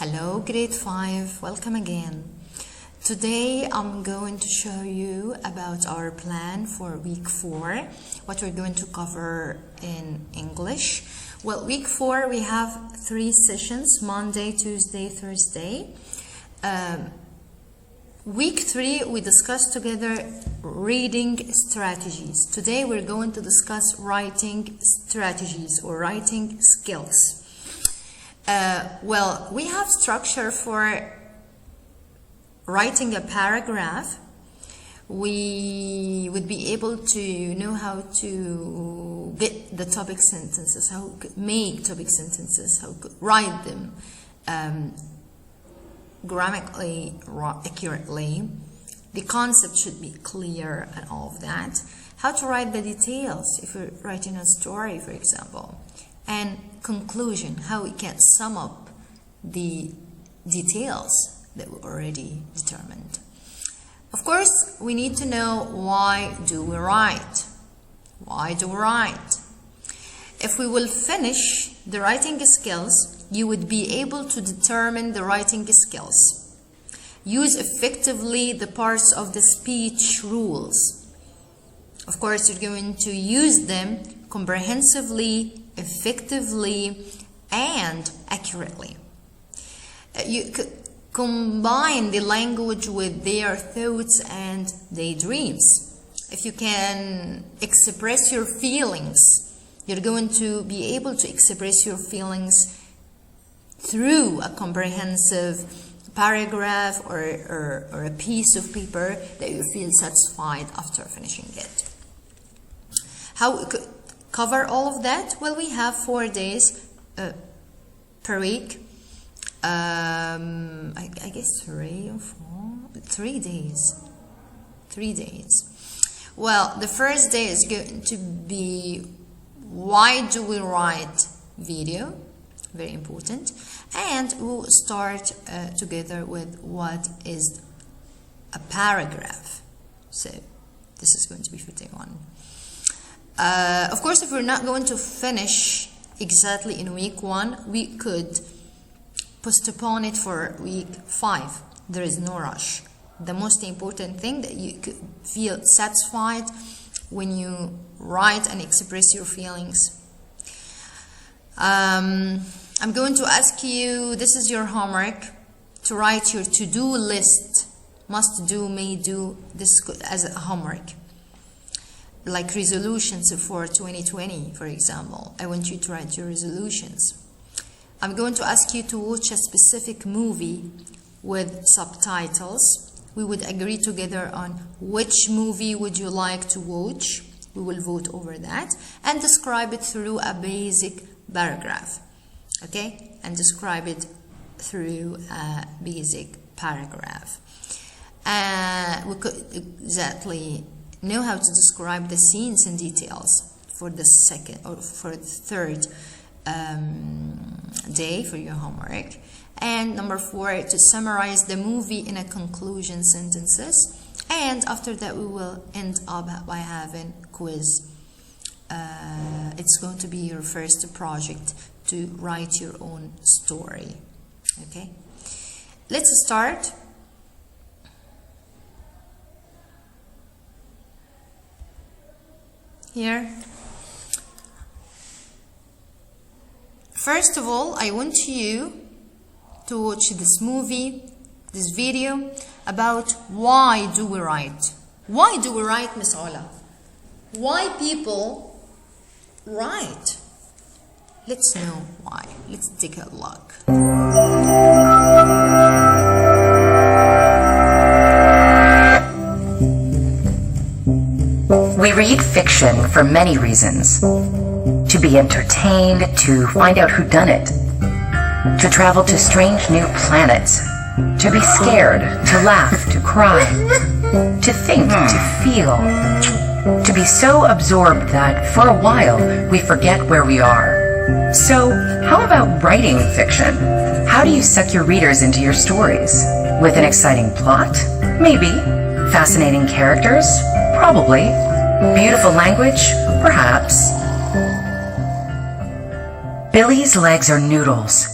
Hello, grade 5, welcome again. Today I'm going to show you about our plan for week 4, what we're going to cover in English. Well, week 4 we have 3 sessions, Monday, Tuesday, Thursday. Week 3 we discussed together reading strategies. Today we're going to discuss writing strategies or writing skills. Well, we have structure for writing a paragraph. We would be able to know how to get the topic sentences, how to make topic sentences, how to write them grammatically accurately. The concept should be clear and all of that. How to write the details if you're writing a story, for example. And conclusion, how we can sum up the details that we already determined. Of course, we need to know why do we write? Why do we write? If we will finish the writing skills, you would be able to determine the writing skills. Use effectively the parts of the speech rules. Of course, you're going to use them comprehensively, effectively, and accurately. You could combine the language with their thoughts and their dreams. If you can express your feelings, you're going to be able to express your feelings through a comprehensive paragraph or a piece of paper that you feel satisfied after finishing it. How we could cover all of that? Well, we have 4 days per week. I guess 3 or 4, 3 days. 3 days. Well, the first day is going to be why do we write video? Very important. And we'll start together with what is a paragraph. So this is going to be 51. Of course, if we're not going to finish exactly in week 1, we could postpone it for week 5. There is no rush. The most important thing that you could feel satisfied when you write and express your feelings. I'm going to ask you, this is your homework, to write your to-do list. Must do, may do, this as a homework. Like resolutions for 2020, for example. I want you to write your resolutions. I'm going to ask you to watch a specific movie with subtitles. We would agree together on which movie would you like to watch. We will vote over that. And describe it through a basic paragraph. Okay? And describe it through a basic paragraph. We could exactly know how to describe the scenes and details for the second or for the third day for your homework. And number 4, to summarize the movie in a conclusion sentences. And after that, we will end up by having quiz. It's going to be your first project to write your own story. Okay, let's start. Here. First of all, I want you to watch this movie, this video about why do we write. Why do we write, Miss Ola? Why people write? Let's know why. Let's take a look. We read fiction for many reasons. To be entertained, to find out who done it, to travel to strange new planets, to be scared, to laugh, to cry, to think, to feel, to be so absorbed that for a while we forget where we are. So, how about writing fiction? How do you suck your readers into your stories? With an exciting plot? Maybe. Fascinating characters? Probably. Beautiful language? Perhaps. Billy's legs are noodles.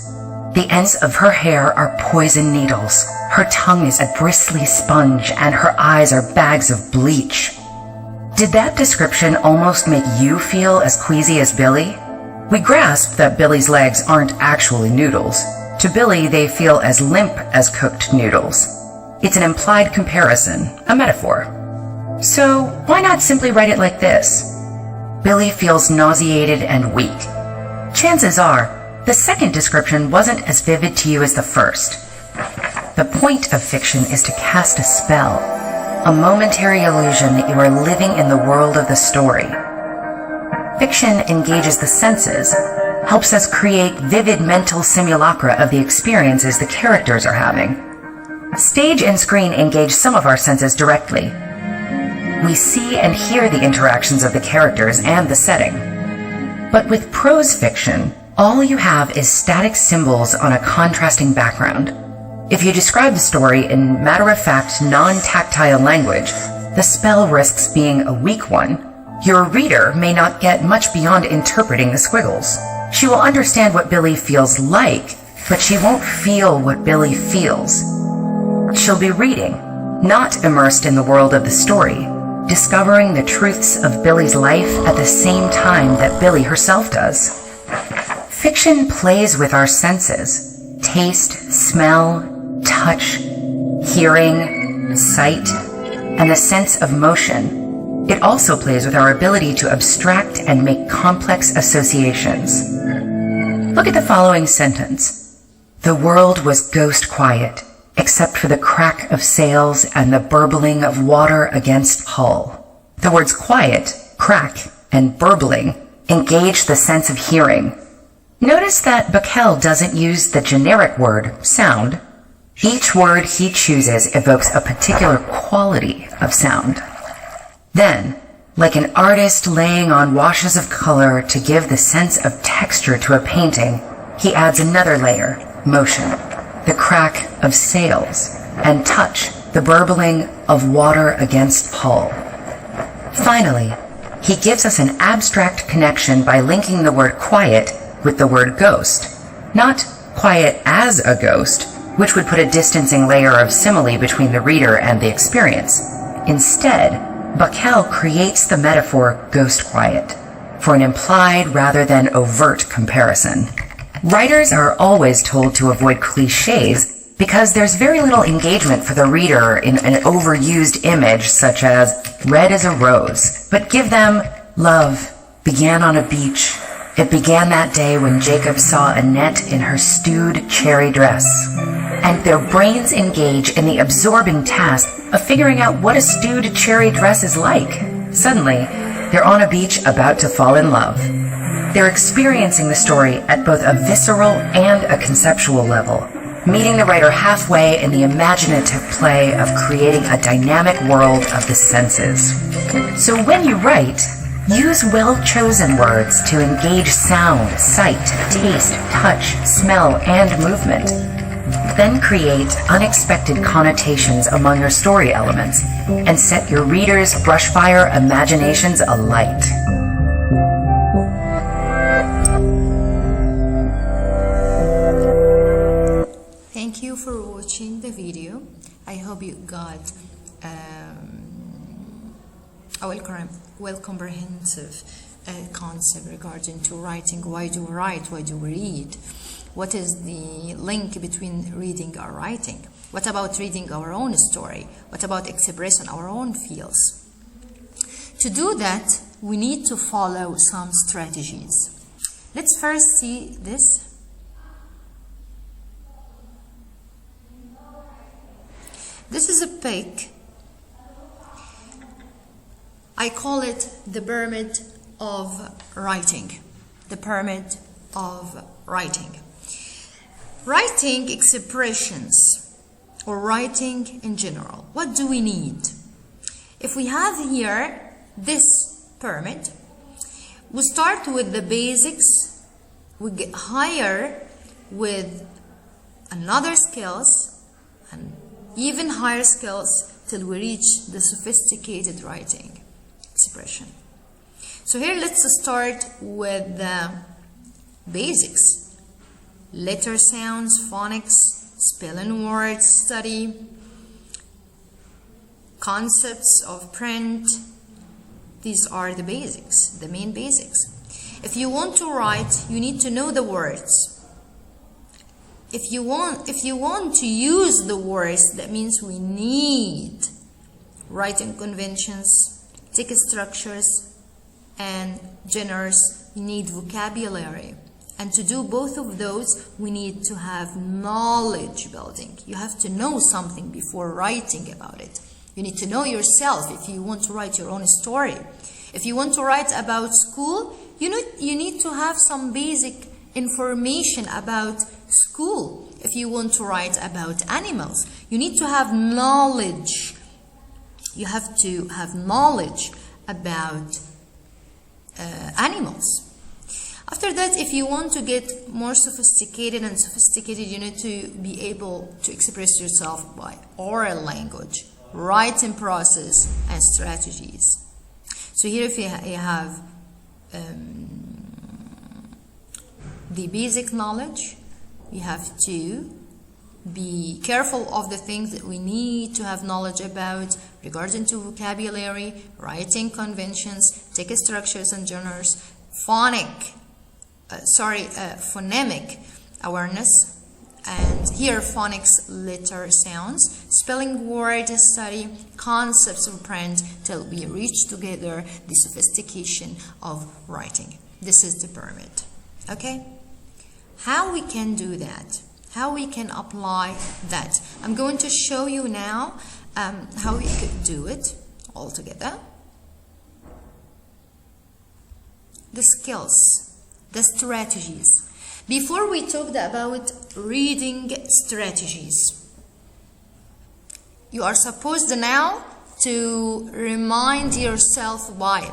The ends of her hair are poison needles. Her tongue is a bristly sponge, and her eyes are bags of bleach. Did that description almost make you feel as queasy as Billy? We grasp that Billy's legs aren't actually noodles. To Billy, they feel as limp as cooked noodles. It's an implied comparison, a metaphor. So why not simply write it like this? Billy feels nauseated and weak. Chances are, the second description wasn't as vivid to you as the first. The point of fiction is to cast a spell, a momentary illusion that you are living in the world of the story. Fiction engages the senses, helps us create vivid mental simulacra of the experiences the characters are having. Stage and screen engage some of our senses directly. We see and hear the interactions of the characters and the setting. But with prose fiction, all you have is static symbols on a contrasting background. If you describe the story in matter-of-fact, non-tactile language, the spell risks being a weak one. Your reader may not get much beyond interpreting the squiggles. She will understand what Billy feels like, but she won't feel what Billy feels. She'll be reading, not immersed in the world of the story, discovering the truths of Billy's life at the same time that Billy herself does. Fiction plays with our senses: taste, smell, touch, hearing, sight, and the sense of motion. It also plays with our ability to abstract and make complex associations. Look at the following sentence. The world was ghost quiet, except for the crack of sails and the burbling of water against hull. The words quiet, crack, and burbling engage the sense of hearing. Notice that Bacall doesn't use the generic word, sound. Each word he chooses evokes a particular quality of sound. Then, like an artist laying on washes of color to give the sense of texture to a painting, he adds another layer, motion, the crack of sails, and touch, the burbling of water against hull. Finally, he gives us an abstract connection by linking the word quiet with the word ghost. Not quiet as a ghost, which would put a distancing layer of simile between the reader and the experience. Instead, Bacall creates the metaphor ghost quiet for an implied rather than overt comparison. Writers are always told to avoid cliches because there's very little engagement for the reader in an overused image such as red as a rose, but give them love began on a beach. It began that day when Jacob saw Annette in her stewed cherry dress. And their brains engage in the absorbing task of figuring out what a stewed cherry dress is like. Suddenly, they're on a beach about to fall in love. They're experiencing the story at both a visceral and a conceptual level, meeting the writer halfway in the imaginative play of creating a dynamic world of the senses. So when you write, use well-chosen words to engage sound, sight, taste, touch, smell, and movement. Then create unexpected connotations among your story elements and set your readers' brushfire imaginations alight. Thank you for watching the video. I hope you got a well comprehensive concept regarding to writing. Why do we write? Why do we read? What is the link between reading or writing? What about reading our own story? What about expressing our own feels? To do that, we need to follow some strategies. Let's first see this. This is a pic. I call it the pyramid of writing. The pyramid of writing. Writing expressions or writing in general. What do we need? If we have here this pyramid, we start with the basics, we get higher with another skills and even higher skills till we reach the sophisticated writing expression. So here let's start with the basics. letter sounds, phonics, spelling words study, concepts of print. These are the basics, the main basics. If you want to write, you need to know the words. If you want to use the words, that means we need writing conventions, text structures, and genres. You need vocabulary. And to do both of those, we need to have knowledge building. You have to know something before writing about it. You need to know yourself if you want to write your own story. If you want to write about school, you need to have some basic information about school. If you want to write about animals, you need to have knowledge. You have to have knowledge about animals. After that, if you want to get more sophisticated, you need to be able to express yourself by oral language, writing process, and strategies. So here if you have the basic knowledge, you have to be careful of the things that we need to have knowledge about regarding to vocabulary, writing conventions, text structures and genres, phonemic awareness, and here phonics, letter sounds, spelling word study, concepts of print, till we reach together the sophistication of writing. This is the pyramid. Okay? How we can do that? How we can apply that? I'm going to show you now how we could do it all together. The skills, the strategies. Before we talked about reading strategies, you are supposed now to remind yourself why.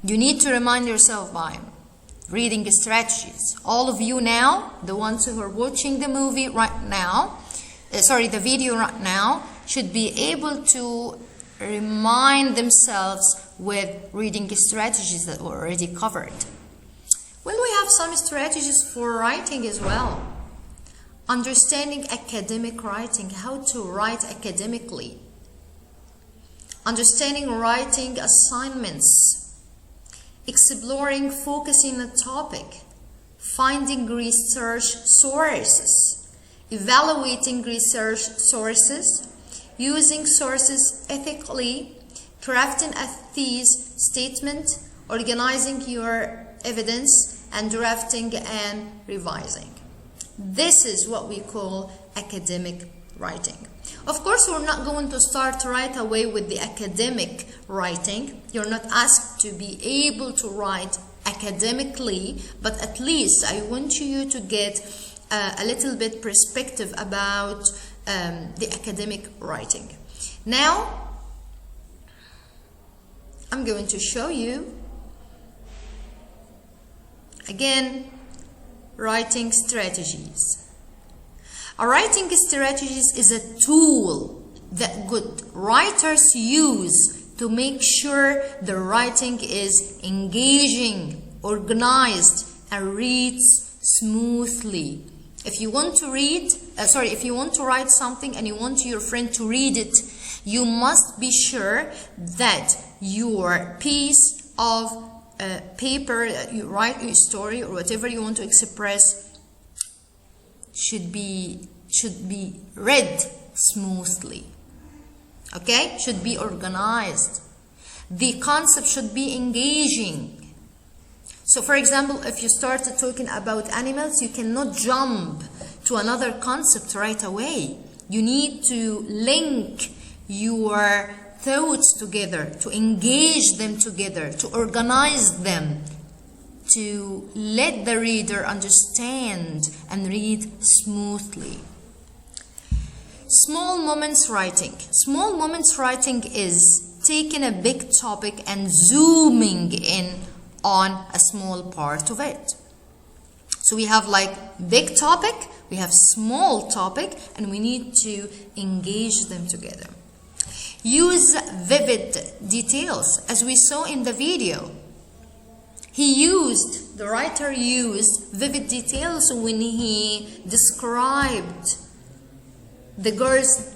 You need to remind yourself why. Reading strategies. All of you now, the ones who are watching the movie right now, the video right now, should be able to remind themselves with reading strategies that were already covered. Well, we have some strategies for writing as well. Understanding academic writing, how to write academically. Understanding writing assignments. Exploring, focusing on a topic. Finding research sources. Evaluating research sources. Using sources ethically. Crafting a thesis statement. Organizing your evidence. And drafting and revising. This is what we call academic writing. Of course, we're not going to start right away with the academic writing. You're not asked to be able to write academically, but at least I want you to get a little bit perspective about the academic writing. Now, I'm going to show you again, writing strategies. A writing strategies is a tool that good writers use to make sure the writing is engaging, organized, and reads smoothly. If you want to write something and you want your friend to read it, you must be sure that your piece of paper that you write your story or whatever you want to express should be read smoothly. Okay? Should be organized. The concept should be engaging. So for example, if you started talking about animals, you cannot jump to another concept right away. You need to link your thoughts together, to engage them together, to organize them, to let the reader understand and read smoothly. Small moments writing. Small moments writing is taking a big topic and zooming in on a small part of it. So we have like big topic, we have small topic, and we need to engage them together. Use vivid details, as we saw in the video. The writer used vivid details when he described the girl's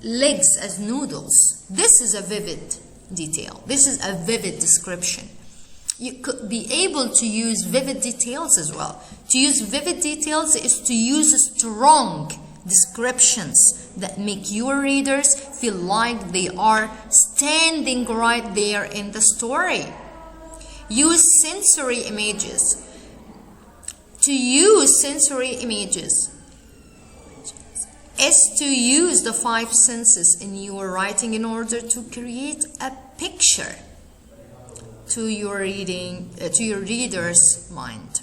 legs as noodles. This is a vivid detail. This is a vivid description. You could be able to use vivid details as well. To use vivid details is to use strong descriptions that make your readers feel like they are standing right there in the story. Use sensory images. To use sensory images is to use the 5 senses in your writing in order to create a picture to your reader's mind.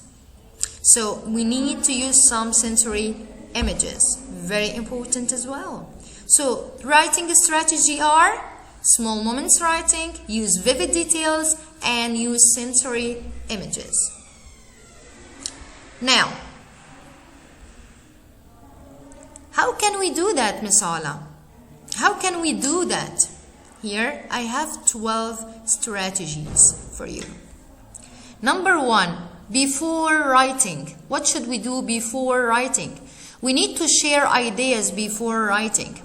So we need to use some sensory images, very important as well. So writing strategy are small moments writing, use vivid details, and use sensory images. Now, how can we do that, Miss Ala? How can we do that? Here I have 12 strategies for you. Number 1, before writing. What should we do before writing? We need to share ideas before writing.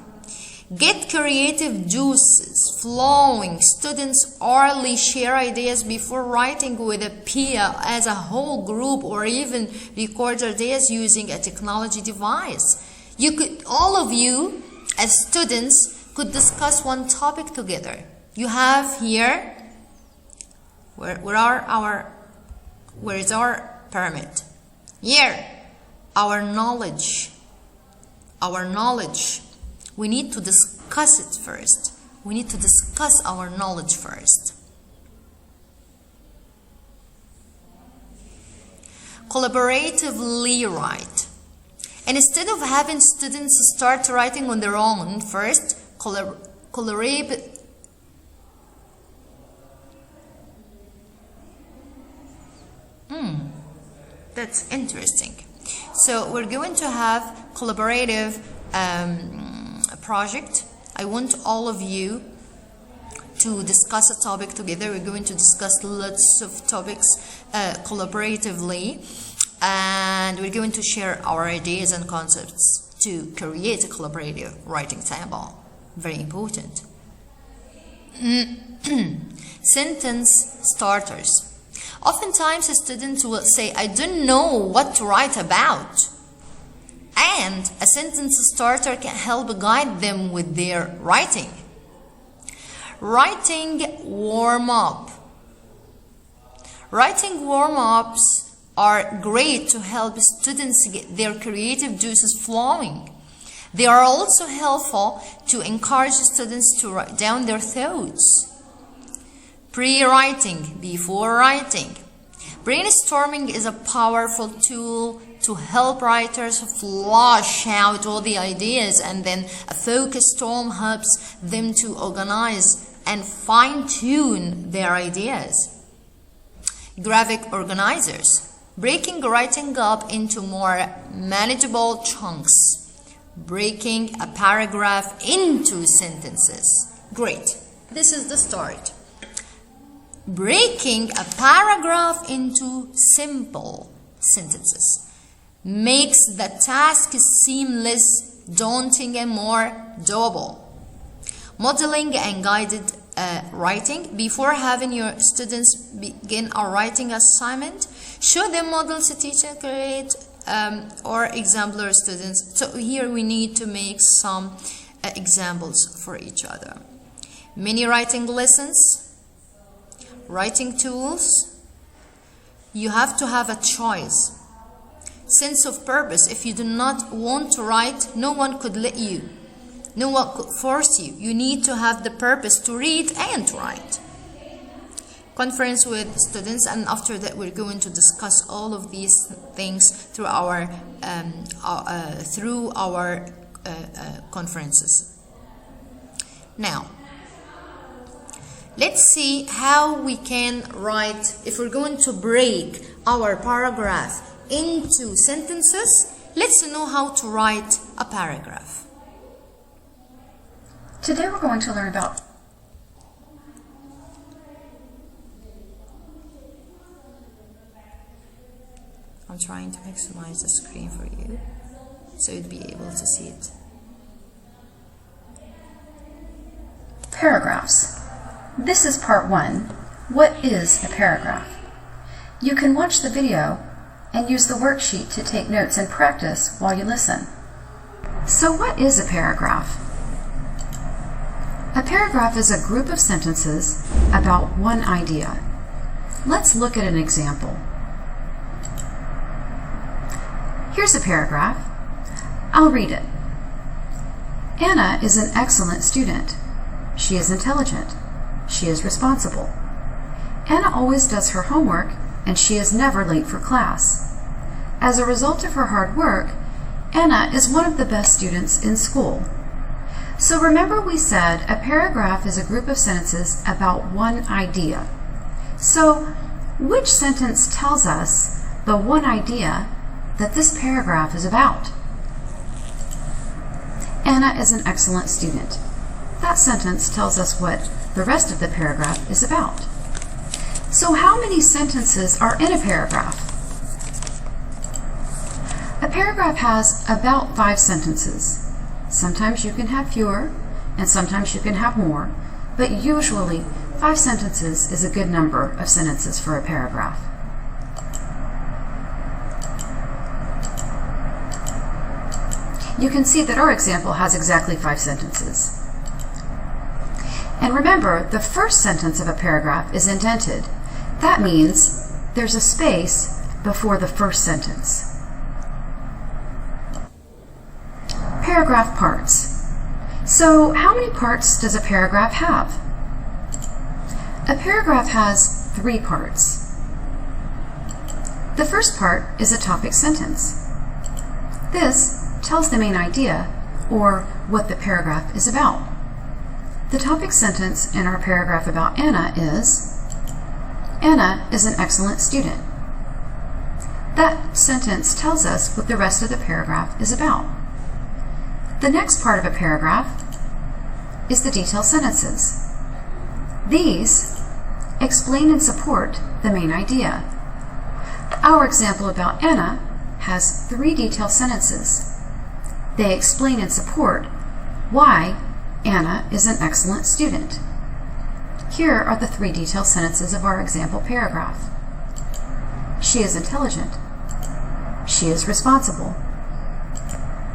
Get creative juices flowing. Students orally share ideas before writing with a peer as a whole group, or even record ideas using a technology device. All of you as students could discuss one topic together. You have here, where is our pyramid? Here, our knowledge. We need to discuss it first. We need to discuss our knowledge first. Collaboratively write. And instead of having students start writing on their own first, that's interesting. So we're going to have collaborative project. I want all of you to discuss a topic together. We're going to discuss lots of topics collaboratively, and we're going to share our ideas and concepts to create a collaborative writing table. Very important. Sentence starters. Oftentimes, students will say, I don't know what to write about. And a sentence starter can help guide them with their writing. Writing warm-up. Writing warm-ups are great to help students get their creative juices flowing. They are also helpful to encourage students to write down their thoughts. Pre-writing, before writing. Brainstorming is a powerful tool to help writers flush out all the ideas, and then a focus storm helps them to organize and fine-tune their ideas. Graphic organizers. Breaking writing up into more manageable chunks. Breaking a paragraph into sentences. Great. This is the start. Breaking a paragraph into simple sentences makes the task seem less daunting and more doable. Modeling and guided writing. Before having your students begin a writing assignment, show them models to teach and create or exemplar students. So here we need to make some examples for each other. Mini writing lessons. Writing tools. You have to have a choice. Sense of purpose. If you do not want to write, no one could let you. No one could force you. You need to have the purpose to read and to write. Conference with students, and after that we're going to discuss all of these things through our conferences. Now, let's see how we can write. If we're going to break our paragraph into sentences, let's know how to write a paragraph. Today we're going to learn about I'm trying to maximize the screen for you so you'd be able to see it. Paragraphs. This is part 1. What is a paragraph? You can watch the video and use the worksheet to take notes and practice while you listen. So what is a paragraph? A paragraph is a group of sentences about one idea. Let's look at an example. Here's a paragraph. I'll read it. Anna is an excellent student. She is intelligent. She is responsible. Anna always does her homework, and she is never late for class. As a result of her hard work, Anna is one of the best students in school. So remember we said a paragraph is a group of sentences about one idea. So which sentence tells us the one idea that this paragraph is about? Anna is an excellent student. That sentence tells us what the rest of the paragraph is about. So how many sentences are in a paragraph? A paragraph has about 5 sentences. Sometimes you can have fewer, and sometimes you can have more, but usually 5 sentences is a good number of sentences for a paragraph. You can see that our example has exactly 5 sentences. And remember, the first sentence of a paragraph is indented. That means there's a space before the first sentence. Paragraph parts. So how many parts does a paragraph have? A paragraph has 3 parts. The first part is a topic sentence. This tells the main idea, or what the paragraph is about. The topic sentence in our paragraph about Anna is, Anna is an excellent student. That sentence tells us what the rest of the paragraph is about. The next part of a paragraph is the detailed sentences. These explain and support the main idea. Our example about Anna has 3 detailed sentences. They explain and support why Anna is an excellent student. Here are the 3 detailed sentences of our example paragraph. She is intelligent. She is responsible.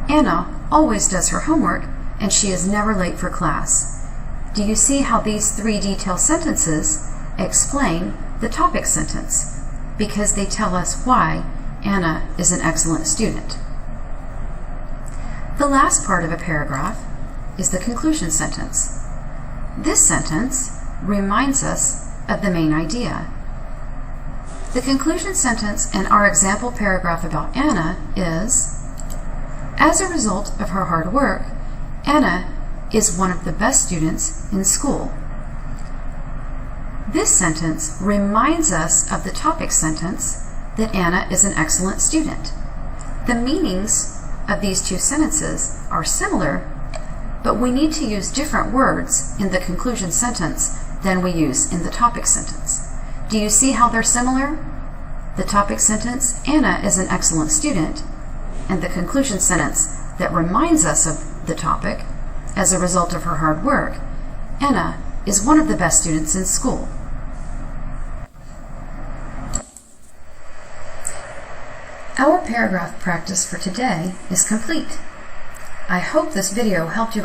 Anna always does her homework, and she is never late for class. Do you see how these 3 detailed sentences explain the topic sentence? Because they tell us why Anna is an excellent student. The last part of a paragraph is the conclusion sentence. This sentence reminds us of the main idea. The conclusion sentence in our example paragraph about Anna is, as a result of her hard work, Anna is one of the best students in school. This sentence reminds us of the topic sentence that Anna is an excellent student. The meanings of these 2 sentences are similar, but we need to use different words in the conclusion sentence than we use in the topic sentence. Do you see how they're similar? The topic sentence, Anna is an excellent student, and the conclusion sentence that reminds us of the topic, as a result of her hard work, Anna is one of the best students in school. Our paragraph practice for today is complete. I hope this video helped you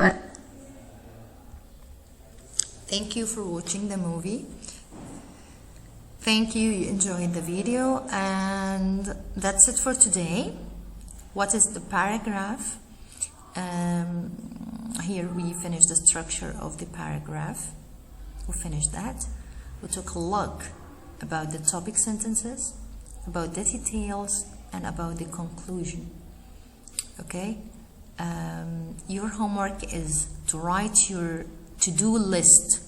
Thank you for watching the movie. Thank you enjoyed the video, and that's it for today. What is the paragraph? Here we finished the structure of the paragraph. We finished that. We took a look about the topic sentences, about the details, and about the conclusion. Okay? Your homework is to write your to-do list.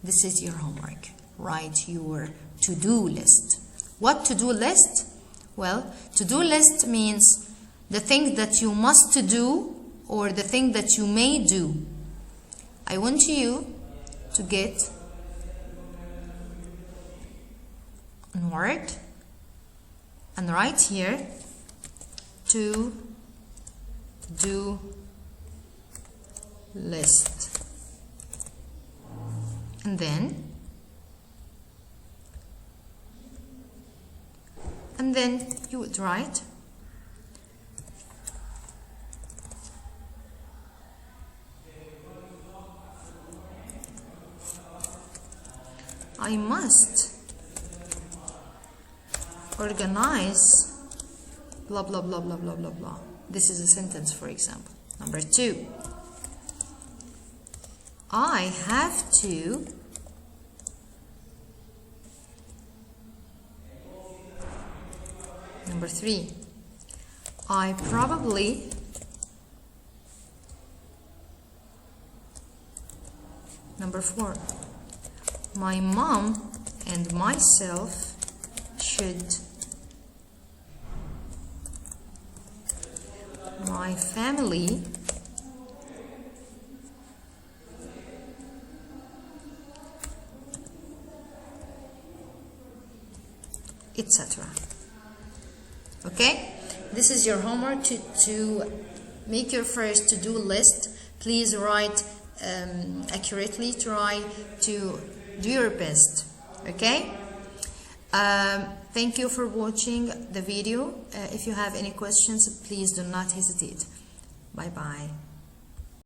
This is your homework. Write your to-do list. What to-do list? Well, to-do list means the thing that you must do or the thing that you may do. I want you to get in Word and write here to do list, and then you would write I must organize blah blah blah blah blah blah blah. This is a sentence, for example. Number 2, I have to Number 3, I probably Number 4, my mom and myself should, my family etc. Okay, this is your homework to make your first to-do list. Please write accurately, try to do your best. Okay, thank you for watching the video. If you have any questions, please do not hesitate. Bye bye.